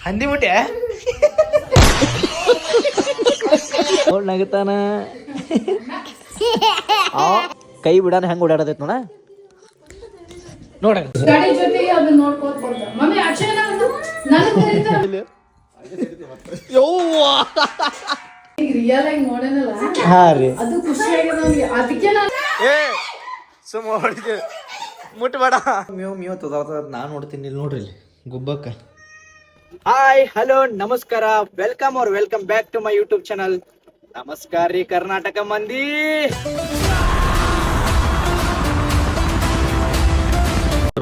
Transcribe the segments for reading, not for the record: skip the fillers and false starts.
ಹಂದಿ ಮುಟ್ಟೆ ನೋಡ್ ನಗತಾನ ಕೈ ಬಿಡಾನ ಹೆಂಗ್ ಓಡಾಡತೈತ್ ನೋಡ ನೋಡ ಹಾ ರೀ ಸುಮ್ಮ ಹೊಡಿತೀವಿ ಮುಟ್ಬೇಡ ಮೇವ್ ಮೇವ್ ತಗೋತ ನಾ ನೋಡ್ತೀನಿ ಇಲ್ಲಿ ನೋಡ್ರಿ ಇಲ್ಲಿ ಗುಬ್ಬಕ್ಕ. ಹಾಯ್ ಹಲೋ ನಮಸ್ಕಾರ, welcome or welcome back to my YouTube channel. ನಮಸ್ಕಾರ ರೀ ಕರ್ನಾಟಕ ಮಂದಿ.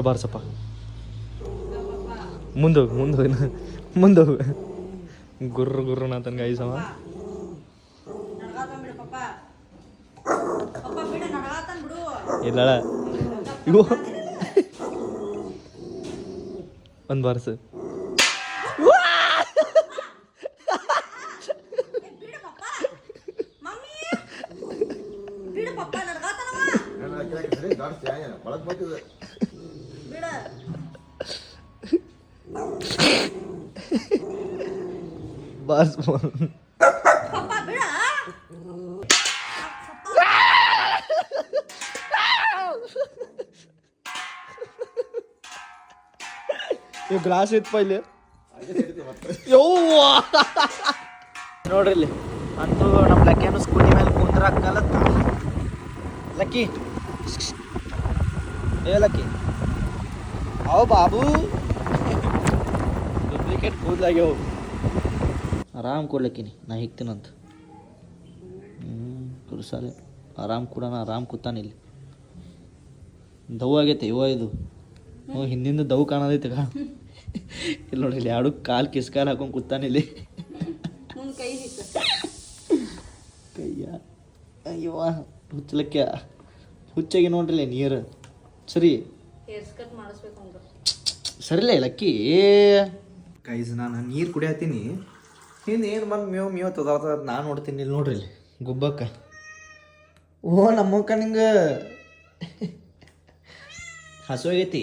ಬಾರ್ಸಪ್ಪ ಮುಂದೋಗ ಮುಂದೋಗ ಗುರ್ರ ಗುರ್ರ ನಾತನ್ ಗಾಯಿಸವ ಇಲ್ಲ ಇವು ಒಂದ್ ಬಾರ್ಸ ಬಾರ್ಸ್ ಇವ್ ಗ್ಲಾಸ್ ಇತ್ತು ಇಲ್ಲಿ ನೋಡ್ರಿ ಇಲ್ಲಿ ಅಂತೂ ನಮ್ಮ ಲಕ್ಕಿಯನ್ನು ಸ್ಕೂಟಿ ಮೇಲೆ ಕುಂದ್ರಾಕಲ್ಲ. ಲಕ್ಕಿ ಏ ಲಕ್ಕಿ ಅವ ಬಾಬು ಡೂಪ್ಲಿಕೇಟ್ ಕೂದ್ಲಾಗ್ಯವು. ಆರಾಮ್ ಕೊಡ್ಲಕ್ಕಿನಿ ನಾ ಹಿಗ್ತೀನಂತ. ಕುರ್ಸಾಲೆ ಆರಾಮ್ ಕೂಡಣ, ಆರಾಮ್ ಕೂತಾನ ಇಲ್ಲಿ. ದವ್ ಆಗೈತೆ ಇವ ಇದು ಹಿಂದಿಂದ ದವ್ ಕಾಣದೈತೆ ಇಲ್ಲಿ ನೋಡಿ. ಇಲ್ಲಿ ಎರಡು ಕಾಲು ಕಿಸ್ಕಾಲ್ ಹಾಕೊಂಡು ಕೂತಾನ ಇಲ್ಲಿ. ಕೈಯ ಅಯ್ಯವ ಹುಚ್ಚಲಕ್ಕ ಹುಚ್ಚಾಗಿ ನೋಡ್ರಿ ನೀರು ಸರಿ ಸರಿಲೇ ಲಕ್ಕಿ. ಕೈಸ್ ನಾನು ನೀರು ಕುಡಿಯತ್ತೀನಿ, ಹಿಂದೆ ಏನು ಬಂದು ಮೇವ್ ಮೇವ್ ತಗೋತ ನಾನು ನೋಡ್ತೀನಿ ಇಲ್ಲಿ ನೋಡ್ರಿ ಇಲ್ಲಿ ಗುಬ್ಬಕ್ಕ. ಓ ನಮ್ಮಕ್ಕ ನಿಂಗೆ ಹಸು ಆಗೈತಿ,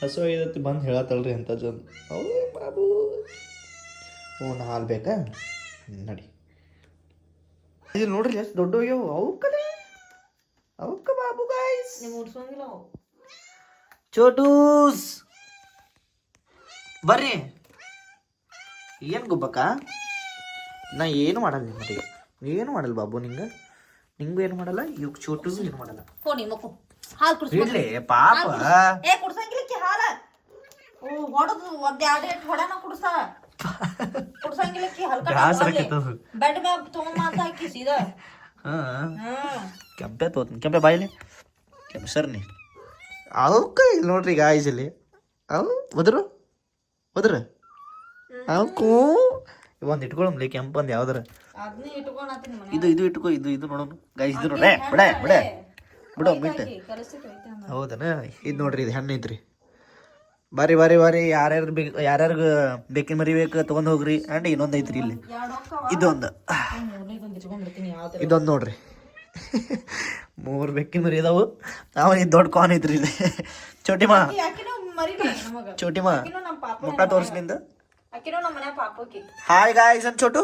ಹಸು ಆಗೈತಿ ಬಂದು ಹೇಳತ್ತಲ್ರಿ ಅಂತ ಜನ. ಓ ಬಾಬು ಓ ಹಾಲು ಬೇಕಾ ನಡಿ. ಇದು ನೋಡ್ರಿ ಎಷ್ಟು ದೊಡ್ಡ ಹೋಗ್ಯಾವ ಅವಕ್ಕಲೆ ಅವಕ್ಕ ಬಾಬು ಗಾಯ್ಸ್. ಚೋಟೂಸ್ ಬರ್ರಿ. ಏನು ಗುಬ್ಬಕ್ಕ ನಾ ಏನು ಮಾಡಲ್ಲ ನಿಮಗೆ, ಏನು ಮಾಡಲ್ಲ ಬಾಬು ನಿಂಗೆ, ನಿಂಗೂ ಏನು ಮಾಡಲ್ಲ, ಇವ್ ಚೋಟೂಸ್ ಏನು ಮಾಡಲ್ಲ. ಇಡ್ಲಿ ಪಾಪ ಕೆಂಪೆ ತೋತೀನಿ, ಕೆಂಪೆ ಬಾಯಿಲಿ ಕೆಂಪೆ ಸರ್ನಿ ಅವಕ್ಕ. ಇಲ್ಲಿ ನೋಡ್ರಿ ಗಾಯ್ಸ್ ಇಲ್ಲಿ ಅವು ಒದ್ರು ಒದ್ರ ಅವಕ್ಕೂ ಒಂದು ಇಟ್ಕೊಳಮ್ಲಿ ಕೆಂಪಂದು ಯಾವ್ದಾರ. ಇದು ಇದು ಇಟ್ಕೋ, ಇದು ಇದು ನೋಡೋಣ ಗಾಯ್ಸ್. ಇದು ನೋಡ್ರಿ ಬಿಡೆ ಬಿಡೆ ಬಿಡು ಮಿಟ್. ಹೌದನ ಇದು ನೋಡ್ರಿ ಇದು ಹೆಣ್ಣು ಐತ್ರಿ. ಬಾರಿ ಬಾರಿ ಬಾರಿ ಯಾರ್ಯಾರಿಗೆ ಬೇಕಿನ ಮರಿ ಬೇಕು ತೊಗೊಂಡು ಹೋಗ್ರಿ. ಆ್ಯಂಡ್ ಇನ್ನೊಂದು ಐತ್ರಿ ಇಲ್ಲಿ ಇದೊಂದು ಇದೊಂದು ನೋಡ್ರಿ. 3 ಬೆಕ್ಕಿನ ಮರಿ ಇದಾವು. ಅವನ್ ಇದು ದೊಡ್ಡ ಕಾನ್ ಐತ್ರಿ ಇಲ್ಲಿ. ಚೋಟಿಮಾ ಚೋಟಿಮಾ ಮುಖ ತೋರಿಸ್ಲಿಂದ ಹಾಯ್ ಗಾಯ್ಸ್ ಅನ್ ಚೋಟು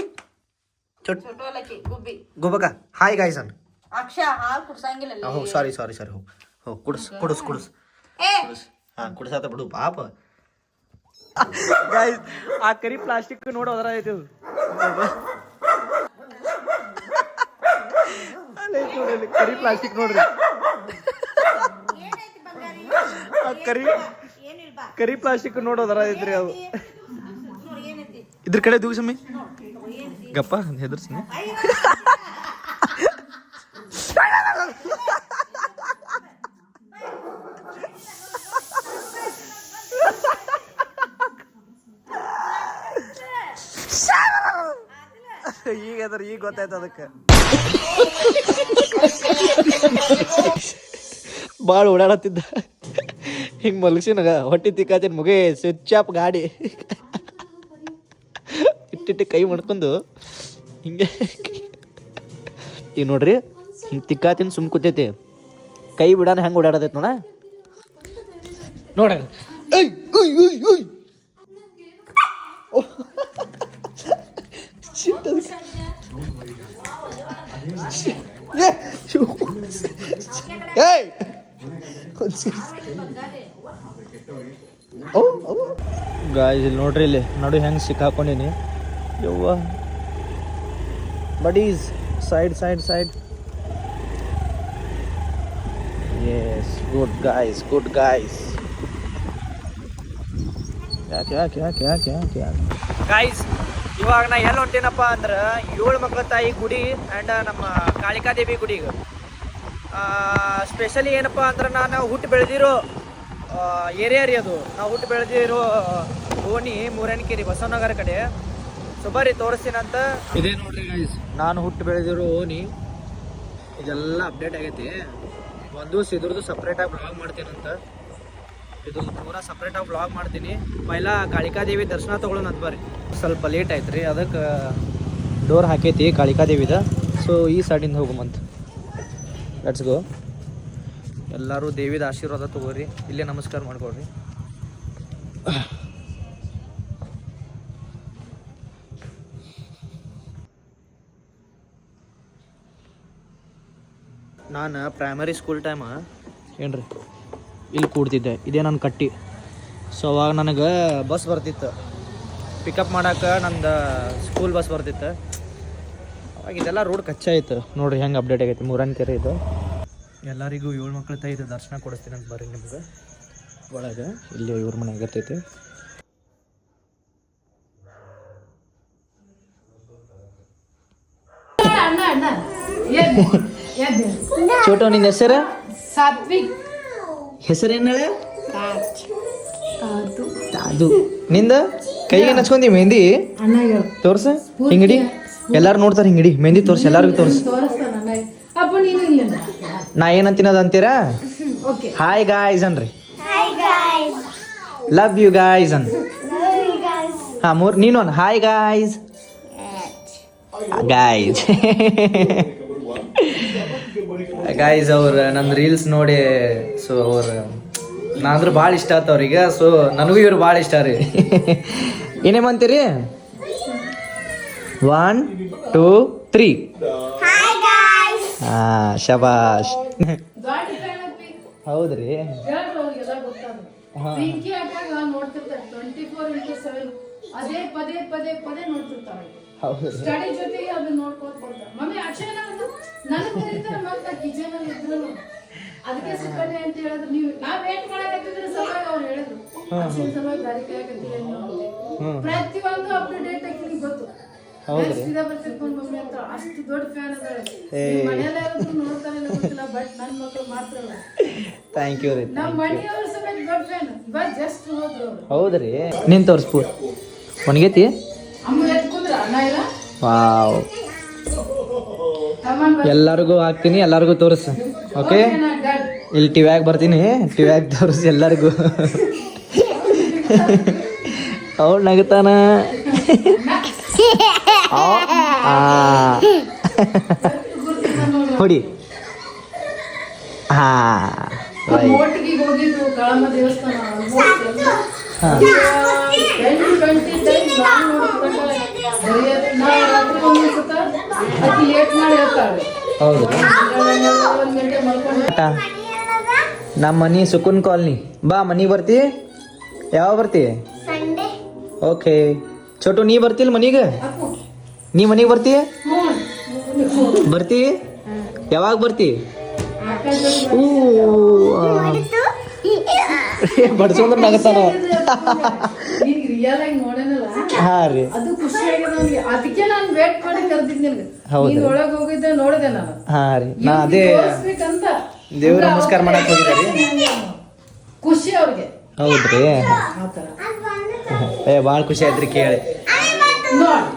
ಗುಬ್ಬಕ್ಕ ಹಾಯ್ ಗಾಯ್ಸ್ ಅನ್. ಸಾರಿ ಸಾರಿ ಸಾರಿ ಹೋಗಿ ಕುಡ್ಸ್ ಕುಡ್ಸ್ ಕುಡ್ಸ್ ಹಾ ಕುಡ್ಸಾತ ಬಿಡು ಪಾಪ. ಗಾಯ್ಸ್ ಆ ಕರಿ ಪ್ಲಾಸ್ಟಿಕ್ ನೋಡು ಅದರ ಐತಿ ನೋಡ್ರಿ, ಕರಿ ಪ್ಲಾಸ್ಟಿಕ್ ನೋಡ್ರಿ. ಕರಿ ಪ್ಲಾಸ್ಟಿಕ್ ನೋಡೋದರ ಐತ್ರಿ ಅದು. ಇದ್ರ ಕಡೆ ದೂಸಮ್ಮಿ ಗಪ್ಪ ಹೆದರ್ಸ್ನಿ. ಈಗ ಗೊತ್ತಾಯ್ತು ಅದಕ್ಕೆ. ಭಾಳ ಓಡಾಡತ್ತಿದ್ದ ಹಿಂಗೆ ಮಲಗಿಸಿನಾಗ ಹೊಟ್ಟಿ ತಿಕ್ಕಾತೀನಿ ಮುಗಿ ಸ್ವಿಚ್ ಆಫ್ ಗಾಡಿ. ಇಟ್ಟಿಟ್ಟು ಕೈ ಮಾಡ್ಕೊಂಡು ಹಿಂಗೆ ಈಗ ನೋಡ್ರಿ ಹಿಂಗೆ ತಿಕ್ಕಾತೀನಿ ಸುಮ್ ಕೂತೈತಿ. ಕೈ ಬಿಡಾನ ಹೆಂಗೆ ಓಡಾಡತೈತಿ ನೋಡ. ನೋಡ ಗಾಯ್ಸ್ ಇಲ್ಲಿ ನೋಡ್ರಿ ಇಲ್ಲಿ ನಡು ಹೆಂಗೆ ಸಿಕ್ಕಾಕೊಂಡಿನಿ ಯವ್ವ buddies side side side yes good guys ಯಾಕೆ ಗಾಯ್ಸ್ ಇವಾಗ ನಾ ಎಲ್ಲಿ ಹೊಂಟೇನಪ್ಪ ಅಂದ್ರೆ 7 ಮಕ್ಕಳ ತಾಯಿ ಗುಡಿ ಆ್ಯಂಡ್ ನಮ್ಮ ಕಾಳಿಕಾದೇವಿ ಗುಡಿಗೆ ಸ್ಪೆಷಲಿ ಏನಪ್ಪ ಅಂದ್ರೆ ನಾನು ಹುಟ್ಟು ಬೆಳೆದಿರೋ ಏರಿಯಾ ರೀ ಅದು ನಾವು ಹುಟ್ಟು ಬೆಳೆದಿರೋ ಓಣಿ ಮೂರನಕೆರೆ ಬಸವನಗರ ಕಡೆ ಸೊ ಬರ್ರಿ ತೋರಿಸ್ತೀನಂತ ಇದೇ ನೋಡ್ರಿ ಗೈಸ್ ನಾನು ಹುಟ್ಟು ಬೆಳೆದಿರೋ ಓಣಿ ಇದೆಲ್ಲ ಅಪ್ಡೇಟ್ ಆಗೈತಿ ಒಂದು ಇದ್ರದ್ದು ಸಪ್ರೇಟಾಗಿ ಬ್ಲಾಗ್ ಮಾಡ್ತೀನಂತ ಇದು ಪೂರ ಸಪ್ರೇಟಾಗಿ ಬ್ಲಾಗ್ ಮಾಡ್ತೀನಿ ಪೈಲ ಕಾಳಿಕಾದೇವಿ ದರ್ಶನ ತೊಗೊಳ್ಳೋಣ ಬರ್ರಿ ಸ್ವಲ್ಪ ಲೇಟ್ ಆಯ್ತು ರೀ ಅದಕ್ಕೆ ಡೋರ್ ಹಾಕೈತಿ ಕಾಳಿಕಾದೇವಿದ ಸೊ ಈ ಸೈಡಿಂದ ಹೋಗುಮಂತ ಲೆಟ್ಸ್ ಗೋ ಎಲ್ಲರೂ ದೇವಿದ ಆಶೀರ್ವಾದ ತಗೋರಿ ಇಲ್ಲೇ ನಮಸ್ಕಾರ ಮಾಡ್ಕೊಡ್ರಿ ನಾನು ಪ್ರೈಮರಿ ಸ್ಕೂಲ್ ಟೈಮ ಏನ್ರಿ ಇಲ್ಲಿ ಕೂಡ್ತಿದ್ದೆ ಇದೇ ನನ್ನ ಕಟ್ಟಿ ಸೊ ಅವಾಗ ನನಗೆ ಬಸ್ ಬರ್ತಿತ್ತು ಪಿಕಪ್ ಮಾಡೋಕೆ ನಂದು ಸ್ಕೂಲ್ ಬಸ್ ಬರ್ತಿತ್ತು ಅವಾಗ ಇದೆಲ್ಲ ರೋಡ್ ಕಚ್ಚಾ ಐತೆ ನೋಡಿರಿ ಹೆಂಗೆ ಅಪ್ಡೇಟ್ ಆಗೈತೆ ಮೂರನಕೆರೆ ಇದು ಎಲ್ಲರಿಗೂ 7 ಮಕ್ಕಳ ತಾಯಿದು ದರ್ಶನ ಕೊಡಿಸ್ತೀನಿ ಅಂತ ಬರ್ರಿ ನಿಮ್ಗೆ ಒಳಗೆ ಇಲ್ಲಿ ಇವ್ರ ಮನೆ ಆಗತ್ತೈತೆ ಚೋಟೋ ನಿನ್ನ ಹೆಸರು ಸಾತ್ವಿಕ್ ಹೆಸರೇನಾಳೆ ಅದು ನಿಂದ ಕೈಗೆ ನಚ್ಕೊಂಡಿ ಮೆಹಂದಿ ತೋರ್ಸ ಹಿಂಗಡಿ ಎಲ್ಲಾರು ನೋಡ್ತಾರೆ ಹಿಂಗಡಿ ಮೆಹಂದಿ ತೋರ್ಸ ಎಲ್ಲಾರ್ಗು ತೋರ್ಸ ನಾ ಏನಂತೀನದ ಅಂತೀರಾ ಹಾಯ್ ಗಾಯ್ಸ್ ಅನ್ರಿ ಲವ್ ಯು ಗಾಯ್ಸ್ ಅನ್ ಹಾ ನೀನು ಅನ್ ಹಾಯ್ ಗಾಯ್ಸ್ ಗಾಯ್ಸ್ ಅವ್ರು ನನ್ನ ರೀಲ್ಸ್ ನೋಡಿ ಸೊ ಅವ್ರು ನಾನಂದ್ರೆ ಭಾಳ ಇಷ್ಟ ಆತ ಅವ್ರಿಗೆ ಸೊ ನನಗೂ ಇವ್ರು ಭಾಳ ಇಷ್ಟ ರೀ ಏನೇಮಂತೀರಿ 1 2 3 ಹಾಂ ಶಬಾಷ್ ಹೌದ್ರಿ ಅದೇ ಪದೇ ಪದೇ ಪದೇ ನೋಡ್ತಿರ್ತಾಳೆ ಹೌದು ಸ್ಟಡಿ ಜೊತೆಗೆ ಅದನ್ನ ನೋಡ್ಕೊಂಡು ಬರ್ತಾರೆ ಮಮ್ಮಿ ಅಕ್ಷಯನ ನನಗೆ ಕರೀತಾರೆ ಮತ್ತೆ ಕಿಚನ್ ಅಲ್ಲಿ ಇದ್ರು ಅದಕ್ಕೆ ಸುಕನ್ಯಾ ಅಂತ ಹೇಳಿದ್ರು ನೀವು ನಾ ವೇಟ್ ಮಾಡಕತ್ತಿದ್ರೆ ಸಲುವಾಗಿ ಅವ್ರು ಹೇಳಿದ್ರು ಅಕ್ಷಯನ ಸಲುವಾಗಿ ದಾರಿ ಕಾಯಕತ್ತೀವಿ ಪ್ರತಿಯೊಂದು ಅಪ್ಡೇಟ್ ಆಗಿ ಗೊತ್ತು ಸೀದಾ ಬರ್ತಿರ್ಕೊಂಡು ಮಮ್ಮಿ ಅಂತ ಅಷ್ಟು ದೊಡ್ಡ ಫ್ಯಾನ್ ಅದಾಳೆ ಮನೆಯಲ್ಲಾದ್ರೂ ನೋಡ್ತಾನೆ ಗೊತ್ತಿಲ್ಲ ಬಟ್ ನನ್ನ ಮಕ್ಕಳು ಮಾತ್ರ ಅಲ್ಲ ಥ್ಯಾಂಕ್ ಯು ರೀ ನಮ್ಮ ಮನೆಯವ್ರ ಸಮೇತ ದೊಡ್ಡ ಫ್ಯಾನ್ ಬಟ್ ಜಸ್ಟ್ ಹೋದ್ರು ಅವರು ಹೌದ್ರಿ ನಿನ್ ತೋರಿಸ್ಪು ಒಣಗೈತಿ ವಾವ್ ಎಲ್ಲರಿಗೂ ಹಾಕ್ತೀನಿ ಎಲ್ಲರಿಗೂ ತೋರಿಸು ಓಕೆ ಇಲ್ಲಿ ಟಿವ್ಯಾಗ ಬರ್ತೀನಿ ಟಿವ್ಯಾಗ ತೋರಿಸಿ ಎಲ್ಲರಿಗೂ ಅವಳು ನಗತಾನ ಹೊಡಿ ಹಾ ಹೋಗಿದ್ದು ಕಳಮ ದೇವಸ್ಥಾನ ಹೌದು ನಮ್ಮ ಮನಿ ಸುಕುನ್ ಕಾಲನಿ ಬಾ ಮನಿಗೆ ಬರ್ತಿ ಯಾವಾಗ ಬರ್ತಿ ಓಕೆ ಚೋಟು ನೀ ಬರ್ತಿಲ್ಲ ಮನಿಗೆ ನೀ ಮನಿಗೆ ಬರ್ತಿ ಯಾವಾಗ ಬರ್ತಿ ಬಡ್ಸೋದ್ರ ನಗತಾನ ರಿಯಲ್ ಆಗಿ ನೋಡೇನಲ್ಲ ಹಾ ರೀ ಅದು ಖುಷಿ ಆಗಿದೆ ನನಗೆ ಅದಕ್ಕೆ ನಾನು ವೇಟ್ ಮಾಡಿ ಕರೆದಿದ್ದೆ ನಿನಗೆ ನೀನು ಒಳಗೆ ಹೋಗಿದ್ದೆ ನೋಡಿದೆ ನಾನು ಹಾ ರೀ ನಾ ಅದೇ ತೋರಿಸ್ಬೇಕಂತ ದೇವ್ರ ನಮಸ್ಕಾರ ಮಾಡಕ್ ಹೋಗಿದ್ದಾರೆ ಖುಷಿ ಅವ್ರಿಗೆ ಹೌದ್ರಿ ಏ ಭಾಳ ಖುಷಿ ಆಯ್ತ್ರಿ ಕೇಳಿ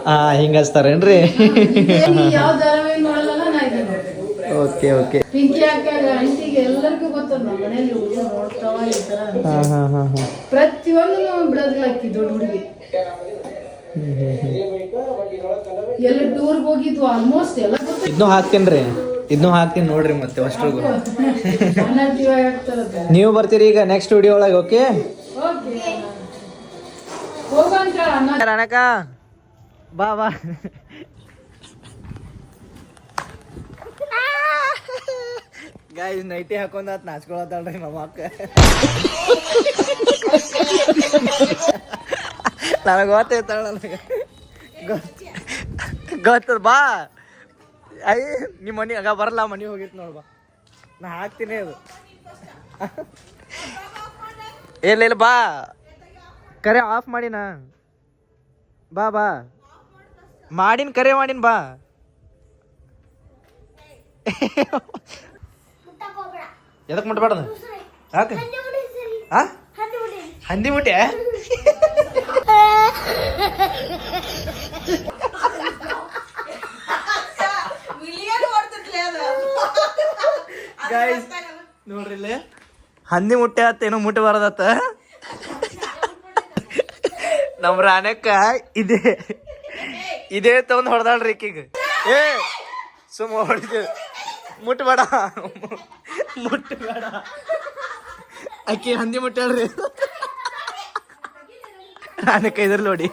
ಹಾ ಹಿಂಗ ಹಚ್ತಾರೇನ್ರಿ ಯಾವ ಧಾರಾವಾಹಿ ನೋಡಲ್ಲ ನಾ ಇದೆ ಓಕೆ ಓಕೆ ಪಿಂಕಿ ಅಕ್ಕ ಆಂಟಿಗೆ ಎಲ್ಲರಿಗೂ ಗೊತ್ತದ ನಮ್ಮ ಮನೆಯಲ್ಲಿ ಹುಡುಗ ನೋಡ್ತಾವ ಈ ತರ ಪ್ರತಿಯೊಂದು ಬಿಡೋದಿಲ್ಲ ಅಕ್ಕಿ ದೊಡ್ಡ ಹುಡುಗಿ ಎಲ್ಲ ಟೂರ್ಗೆ ಹೋಗಿದ್ವು ಆಲ್ಮೋಸ್ಟ್ ಎಲ್ಲ ಇದನ್ನು ಹಾಕ್ತೇನ್ರಿ ಇದನ್ನು ಹಾಕ್ತೀನಿ ನೋಡ್ರಿ ಮತ್ತೆ ಅಷ್ಟ್ರಿಗೂ. ಅನರ್ಜಿ ಆಗ್ತದೆ. ನೀವು ಬರ್ತೀರಿ ಈಗ ನೆಕ್ಸ್ಟ್ ವಿಡಿಯೋ ಒಳಗೆ. ಓಕೆ ಹೋಗಂತ ಅನಕ ಬಾ ಬಾ. ಗಾಯ್ಸ್ ನೈಟಿ ಹಾಕೊಂಡ್ ಆತ್ ನಾಚ್ಕೊಳತ್ತಾಳ್ರಿ ನಮ್ಮ ಅಕ್ಕ. ನನಗೆ ಗೊತ್ತೈತಾಳ, ನನಗೆ ಗೊತ್ತದ. ಬಾ ಅಯ್ಯ ನಿಮ್ಮ ಮನೆ ಆಗ ಬರಲ್ಲ, ಮನೆ ಹೋಗಿತ್ತು ನೋಡ್ಬಾ. ನಾ ಹಾಕ್ತೀನಿ ಅದು. ಇಲ್ಲ ಇಲ್ಲ ಬಾ, ಕರೆ ಆಫ್ ಮಾಡಿನ. ಬಾ ಬಾ ಮಾಡಿನ, ಕರೆ ಮಾಡಿನ ಬಾ. ಎದಕ್ ಮುಟ್ಬೇಡ ಯಾಕೆ? ಹಂದಿ ಮುಟ್ಟೆ ಗೈಸ್ ನೋಡ್ರಿ ಇಲ್ಲಿ ಹಂದಿ ಮುಟ್ಟೆ ಆತೇನೋ ಮುಟ್ಟಿ ಬರದತ್ತ. ನಮ್ ರಾಣಕ್ಕ ಇದೇ ತಗೊಂಡ್ ಹೊಡೆದಾಳ್ರಿ ಈಕಿಗ. ಏ ಸುಮ್ಮ ಹೊಡಿದ, ಮುಟ್ಬೇಡ ಮುಟ್ಬೇಡ. ಆಕಿ ಹಂದಿ ಮುಟ್ಟಾಳ್ರಿ. ರಾಣಕ್ಕ ಇದ್ರಲ್ಲಿ ನೋಡಿ.